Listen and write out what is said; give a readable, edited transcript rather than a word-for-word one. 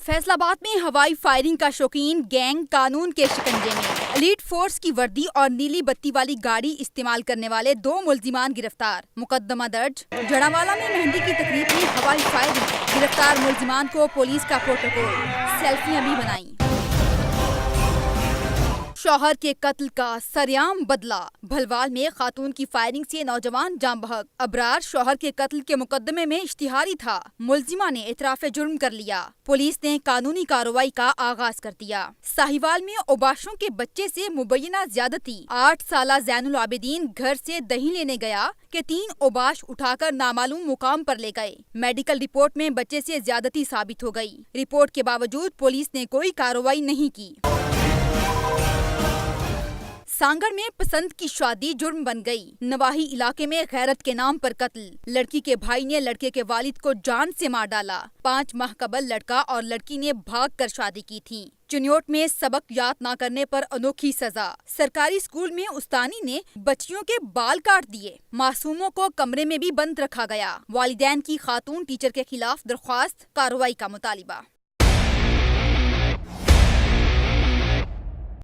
फैसलाबाद में हवाई फायरिंग का शौकीन गैंग कानून के शिकंजे में। एलीट फोर्स की वर्दी और नीली बत्ती वाली गाड़ी इस्तेमाल करने वाले 2 मुल्जिमान गिरफ्तार। मुकदमा दर्ज। जड़ावाला में मेहंदी की तकरीब में हवाई फायरिंग। गिरफ्तार मुल्जिमान को पुलिस का प्रोटोकॉल। सेल्फियां भी बनाई। शौहर के कत्ल का सरेआम बदला। भलवाल में खातून की फायरिंग से नौजवान जान बहक। अबरार शौहर के कत्ल के मुकदमे में इश्तिहारी था। मुल्जिमा ने इतराफ़े जुर्म कर लिया। पुलिस ने कानूनी कार्रवाई का आगाज कर दिया। साहिवाल में ओबाशों के बच्चे से मुबैना ज्यादती। 8 साला ज़ैनुल आबिदीन घर से दही लेने गया कि 3 ओबाश उठाकर नामालूम मुकाम पर ले गए। मेडिकल रिपोर्ट में बच्चे से ज्यादती साबित हो गई। रिपोर्ट के बावजूद पुलिस ने कोई कार्रवाई नहीं की। सांगड़ में पसंद की शादी जुर्म बन गई। नवाही इलाके में गैरत के नाम पर कत्ल। लड़की के भाई ने लड़के के वालिद को जान से मार डाला। 5 माह कबल लड़का और लड़की ने भागकर शादी की थी। चुनियोट में सबक याद न करने पर अनोखी सजा। सरकारी स्कूल में उस्तानी ने बच्चियों के बाल काट दिए। मासूमों को कमरे में भी बंद रखा गया। वालिदैन की खातून टीचर के खिलाफ दरख्वास्त। कार्रवाई का मुतालिबा।